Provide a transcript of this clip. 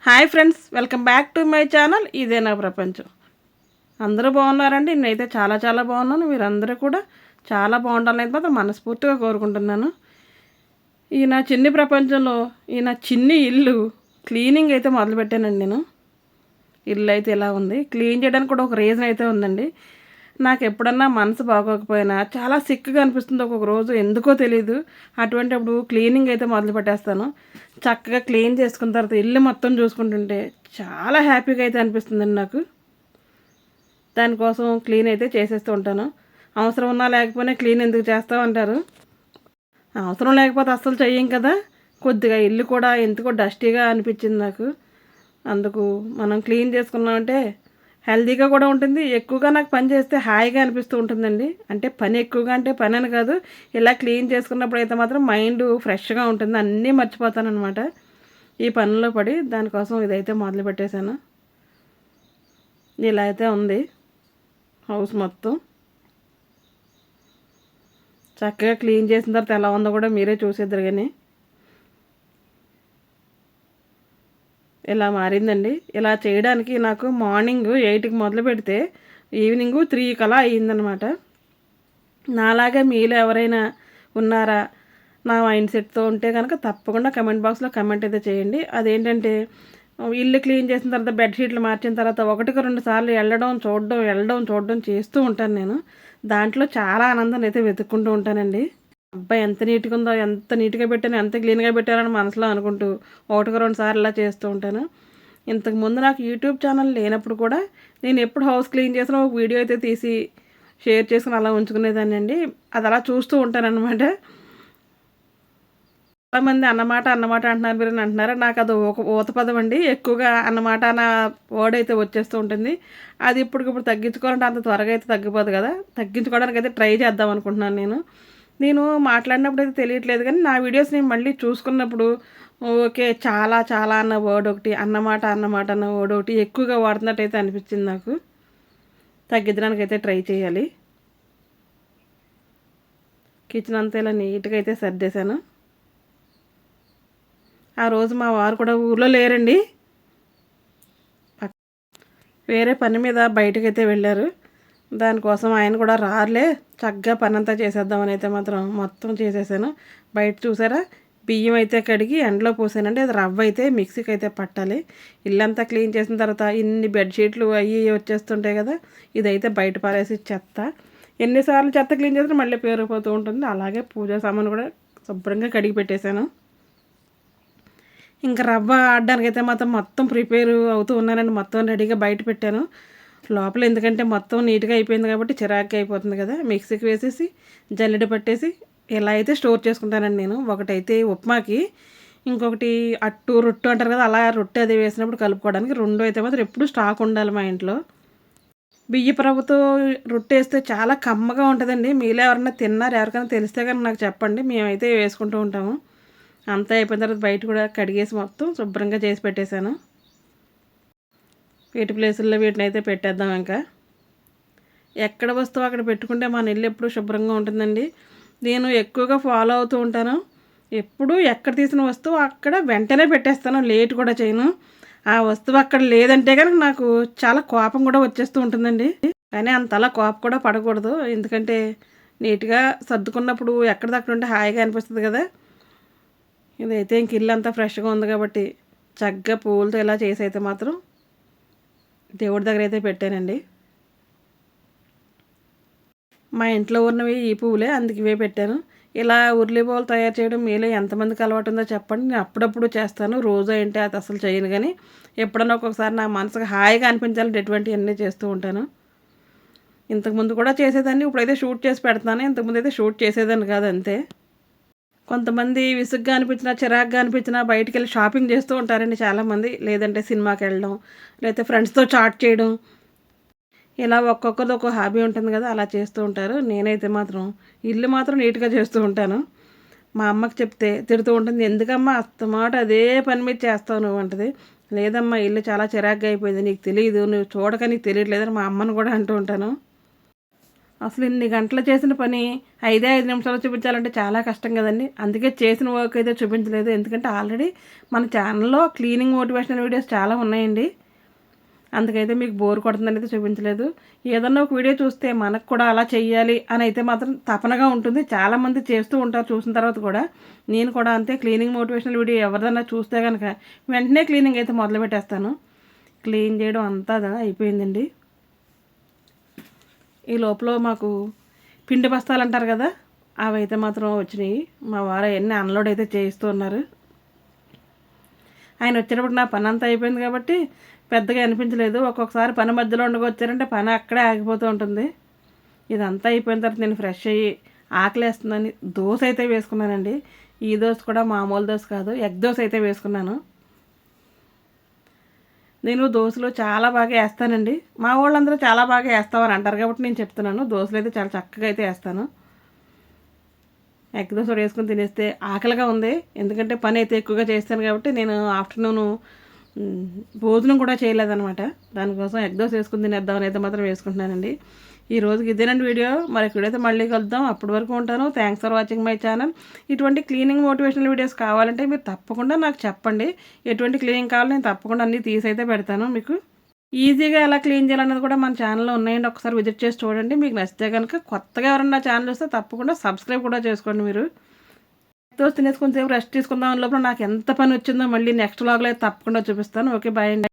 Hi friends, welcome back to my channel. ఇదే నా ప్రపంచం. అందరూ బాగున్నారండి? నేనైతే చాలా చాలా బాగున్నాను. మీరందరూ కూడా చాలా బాగుండాలని మాత్రం మనస్ఫూర్తిగా కోరుకుంటున్నాను. ఈ నా చిన్ని ప్రపంచంలో ఈ నా చిన్ని ఇల్లు క్లీనింగ్ అయితే మొదలుపెట్టానండి నేను. ఇల్లు అయితే ఇలా ఉంది. క్లీన్ చేయడానికి కూడా ఒక రీజన్ అయితే ఉందండి. నాకు ఎప్పుడన్నా మనసు బాగోకపోయినా చాలా సిక్గా అనిపిస్తుంది ఒక్కొక్క రోజు, ఎందుకో తెలీదు. అటువంటిప్పుడు క్లీనింగ్ అయితే మొదలు పెట్టేస్తాను. చక్కగా క్లీన్ చేసుకున్న తర్వాత ఇల్లు మొత్తం చూసుకుంటుంటే చాలా హ్యాపీగా అయితే అనిపిస్తుందండి నాకు. దానికోసం క్లీన్ అయితే చేసేస్తూ ఉంటాను. అవసరం ఉన్నా లేకపోయినా క్లీన్ ఎందుకు చేస్తావు అంటారు. అవసరం లేకపోతే అస్సలు చెయ్యం కదా. కొద్దిగా ఇల్లు కూడా ఎందుకో డస్టీగా అనిపించింది నాకు. అందుకు మనం క్లీన్ చేసుకున్నామంటే హెల్తీగా కూడా ఉంటుంది. ఎక్కువగా నాకు పని చేస్తే హాయిగా అనిపిస్తూ ఉంటుందండి. అంటే పని ఎక్కువగా అంటే పని అని కాదు, ఇలా క్లీన్ చేసుకున్నప్పుడు అయితే మాత్రం మైండ్ ఫ్రెష్గా ఉంటుంది. అన్నీ మర్చిపోతాను అనమాట ఈ పనుల్లో పడి. దానికోసం ఇదైతే మొదలు పెట్టేశాను. ఇలా అయితే ఉంది హౌస్ మొత్తం. చక్కగా క్లీన్ చేసిన తర్వాత ఎలా ఉందో కూడా మీరే చూసేద్దరు. కానీ ఇలా మారిందండి. ఇలా చేయడానికి నాకు మార్నింగ్ 8కి మొదలు పెడితే ఈవినింగ్ 3 కలా అయ్యిందనమాట. నాలాగే మీలో ఎవరైనా ఉన్నారా నా మైండ్ సెట్తో ఉంటే కనుక తప్పకుండా కమెంట్ బాక్స్లో కమెంట్ అయితే చేయండి. అదేంటంటే ఇల్లు క్లీన్ చేసిన తర్వాత బెడ్షీట్లు మార్చిన తర్వాత 1-2 సార్లు వెళ్ళడం చూడడం చేస్తూ ఉంటాను నేను. దాంట్లో చాలా ఆనందాన్ని అయితే వెతుక్కుంటూ ఉంటానండి. అబ్బాయి ఎంత నీట్గా ఉందో, ఎంత నీట్గా పెట్టాను, ఎంత క్లీన్గా పెట్టానని మనసులో అనుకుంటూ 1-2 సార్లు ఇలా చేస్తూ ఉంటాను. ఇంతకుముందు నాకు యూట్యూబ్ ఛానల్ లేనప్పుడు కూడా నేను ఎప్పుడు హౌస్ క్లీన్ చేసినా ఒక వీడియో అయితే తీసి షేర్ చేసుకుని అలా ఉంచుకునేదాన్ని అండి. అది అలా చూస్తూ ఉంటానన్నమాట. చాలామంది అన్నమాట అంటున్నారు మీరు అంటున్నారు. నాకు అది ఒక ఊత పదం అండి. ఎక్కువగా అన్నమాట అన్న వర్డ్ అయితే వచ్చేస్తూ ఉంటుంది. అది ఇప్పటికిప్పుడు తగ్గించుకోవాలంటే అంత త్వరగా అయితే తగ్గిపోదు కదా. తగ్గించుకోవడానికి అయితే ట్రై చేద్దాం అనుకుంటున్నాను నేను మాట్లాడినప్పుడు అయితే తెలియట్లేదు, కానీ నా వీడియోస్ నేను మళ్ళీ చూసుకున్నప్పుడు ఓకే, చాలా చాలా అన్న వర్డ్ ఒకటి, అన్నమాట అన్న వర్డ్ ఒకటి ఎక్కువగా వాడుతున్నట్టయితే అనిపించింది నాకు. తగ్గించడానికి అయితే ట్రై చేయాలి. కిచెన్ అంతా ఇలా నీట్గా అయితే సర్దేశాను. ఆ రోజు మా వారు కూడా ఊర్లో లేరండి, వేరే పని మీద బయటకైతే వెళ్ళారు. దానికోసం ఆయన కూడా రారులే, చక్కగా పని అంతా చేసేద్దామని అయితే మాత్రం మొత్తం చేసేసాను. బయట చూసారా, బియ్యం అయితే కడిగి ఎండలో పోసానండి. అది రవ్వ అయితే మిక్సీకి అయితే పట్టాలి. ఇల్లంతా క్లీన్ చేసిన తర్వాత ఇన్ని బెడ్షీట్లు అవి వచ్చేస్తుంటాయి కదా, ఇదైతే బయట పారేసి చెత్త. ఎన్నిసార్లు చెత్త క్లీన్ చేసినా మళ్ళీ పేరుకుపోతూ ఉంటుంది. అలాగే పూజా సామాను కూడా శుభ్రంగా కడిగి పెట్టేశాను. ఇంకా రవ్వ ఆడడానికి అయితే మాత్రం మొత్తం ప్రిపేర్ అవుతూ ఉన్నానండి. మొత్తం రెడీగా బయట పెట్టాను. లోపల ఎందుకంటే మొత్తం నీట్గా అయిపోయింది కాబట్టి చిరాగ్గా అయిపోతుంది కదా. మిక్సీకి వేసేసి జల్లెడ పట్టేసి ఇలా అయితే స్టోర్ చేసుకుంటానండి నేను. ఒకటైతే ఉప్మాకి, ఇంకొకటి అట్టు రొట్టు అంటారు కదా, అలా రొట్టె అది వేసినప్పుడు కలుపుకోవడానికి. రెండు అయితే మాత్రం ఎప్పుడు స్టాక్ ఉండాలి మా ఇంట్లో. బియ్యపు రవ్వతో రొట్టె వేస్తే చాలా కమ్మగా ఉంటుందండి. మీలో ఎవరైనా తిన్నారు, ఎవరికైనా తెలిస్తే కానీ నాకు చెప్పండి. మేమైతే వేసుకుంటూ ఉంటాము. అంతా అయిపోయిన తర్వాత బయట కూడా కడిగేసి మొత్తం శుభ్రంగా చేసి పెట్టేశాను. వీటి ప్లేసుల్లో వీటిని అయితే పెట్టేద్దాం. ఇంకా ఎక్కడ వస్తువు అక్కడ పెట్టుకుంటే మన ఇల్లు ఎప్పుడు శుభ్రంగా ఉంటుందండి. నేను ఎక్కువగా ఫాలో అవుతూ ఉంటాను. ఎప్పుడు ఎక్కడ తీసిన వస్తువు అక్కడ వెంటనే పెట్టేస్తాను, లేట్ కూడా చేయను. ఆ వస్తువు అక్కడ లేదంటే కనుక నాకు చాలా కోపం కూడా వచ్చేస్తూ ఉంటుందండి. కానీ అంతలా కోపం కూడా పడకూడదు, ఎందుకంటే నీట్గా సర్దుకున్నప్పుడు ఎక్కడిదక్కడ ఉంటే హాయిగా అనిపిస్తుంది కదా. ఇదైతే ఇంక ఇల్లు అంతా ఫ్రెష్గా ఉంది కాబట్టి చక్కగా పూలతో ఇలా చేసి అయితే మాత్రం దేవుడి దగ్గర అయితే పెట్టానండి. మా ఇంట్లో ఉన్నవి ఈ పువ్వులే, అందుకు ఇవే పెట్టాను. ఇలా ఉర్లి పువ్వులు తయారు చేయడం మీలో ఎంతమందికి అలవాటు ఉందో చెప్పండి. నేను అప్పుడప్పుడు చేస్తాను, రోజు ఏంటి అది అసలు చేయను. కానీ ఎప్పుడన్నా ఒక్కొక్కసారి నా మనసుకు హాయిగా అనిపించాలంటే ఎటువంటివన్నీ చేస్తూ ఉంటాను. ఇంతకుముందు కూడా చేసేదాన్ని, ఇప్పుడైతే షూట్ చేసి పెడతాను. ఇంతకుముందు అయితే షూట్ చేసేదాన్ని కాదు, అంతే. కొంతమంది విసుగ్గా అనిపించినా చిరాగ్గా అనిపించినా బయటికి వెళ్ళి షాపింగ్ చేస్తూ ఉంటారండి చాలామంది. లేదంటే సినిమాకి వెళ్ళడం, లేకపోతే ఫ్రెండ్స్తో చాట్ చేయడం, ఇలా ఒక్కొక్కరిది ఒక్కో హాబీ ఉంటుంది కదా, అలా చేస్తూ ఉంటారు. నేనైతే మాత్రం ఇల్లు మాత్రం నీట్గా చేస్తూ ఉంటాను. మా అమ్మకి చెప్తే తిడుతూ ఉంటుంది, ఎందుకమ్మా అస్తమాట అదే పని మీద చేస్తావు నువ్వు అంటది. లేదమ్మా, ఇల్లు చాలా చిరాగ్గా అయిపోయింది, నీకు తెలియదు, నువ్వు చూడక నీకు తెలియట్లేదని మా అమ్మను కూడా అంటూ ఉంటాను. అసలు ఇన్ని గంటలు చేసిన పని 5 నిమిషాలు చూపించాలంటే చాలా కష్టం కదండి. అందుకే చేసిన వర్క్ అయితే చూపించలేదు. ఎందుకంటే ఆల్రెడీ మన ఛానల్లో క్లీనింగ్ మోటివేషనల్ వీడియోస్ చాలా ఉన్నాయండి. అందుకైతే మీకు బోర్ కొడుతుందనేది చూపించలేదు. ఏదన్నా ఒక వీడియో చూస్తే మనకు కూడా అలా చెయ్యాలి అని అయితే మాత్రం తపనగా ఉంటుంది. చాలామంది చేస్తూ ఉంటారు చూసిన తర్వాత కూడా. నేను కూడా అంతే, క్లీనింగ్ మోటివేషనల్ వీడియో ఎవరిదన్నా చూస్తే కనుక వెంటనే క్లీనింగ్ అయితే మొదలు పెట్టేస్తాను. క్లీన్ చేయడం అంతా అయిపోయిందండి. ఈ లోపల మాకు పిండి బస్తాలు అంటారు కదా, అవి అయితే మాత్రం వచ్చినాయి. మా వారు అవన్నీ అన్లోడ్ అయితే చేయిస్తూ ఉన్నారు. ఆయన వచ్చేటప్పుడు నా పని అంతా అయిపోయింది కాబట్టి పెద్దగా అనిపించలేదు. ఒక్కొక్కసారి పని మధ్యలో వచ్చారంటే పని అక్కడే ఆగిపోతూ ఉంటుంది. ఇదంతా అయిపోయిన తర్వాత నేను ఫ్రెష్ అయ్యి ఆకలేస్తుందని దోశ అయితే వేసుకున్నానండి. ఈ దోశ కూడా మామూలు దోశ కాదు, ఎగ్ దోశ అయితే వేసుకున్నాను. నేను దోశలు చాలా బాగా వేస్తానండి. మా వాళ్ళందరూ చాలా బాగా వేస్తామని అంటారు కాబట్టి నేను చెప్తున్నాను. దోశలు అయితే చాలా చక్కగా అయితే వేస్తాను. ఎగ్ దోశ వేసుకుని తినేస్తే ఆకలిగా ఉంది. ఎందుకంటే పని అయితే ఎక్కువగా చేస్తాను కాబట్టి నేను ఆఫ్టర్నూను భోజనం కూడా చేయలేదన్నమాట. దానికోసం ఎగ్ దోశ వేసుకుని తినేద్దామని అయితే మాత్రం వేసుకుంటున్నానండి. ఈ రోజుకి ఇదేనండి వీడియో. మరి ఇక్కడైతే మళ్ళీ కలుద్దాం. అప్పటి వరకు ఉంటాను. Thanks for watching my channel. ఇటువంటి క్లీనింగ్ మోటివేషనల్ వీడియోస్ కావాలంటే మీరు తప్పకుండా నాకు చెప్పండి. ఎటువంటి క్లీనింగ్ కావాలో నేను తప్పకుండా అన్నీ తీసైతే పెడతాను. మీకు ఈజీగా ఎలా క్లీన్ చేయాలన్నది కూడా మన ఛానల్లో ఉన్నాయండి. ఒకసారి విజిట్ చేసి చూడండి. మీకు నచ్చితే కనుక కొత్తగా ఎవరన్నా ఛానల్ వస్తే తప్పకుండా సబ్స్క్రైబ్ కూడా చేసుకోండి. మీరు తినేసి కొంచెంసేపు రెస్ట్ తీసుకుందాం లోపల నాకు ఎంత పని వచ్చిందో మళ్ళీ నెక్స్ట్ వ్లాగ్లో అయితే తప్పకుండా చూపిస్తాను. ఓకే, బాయ్ అండి.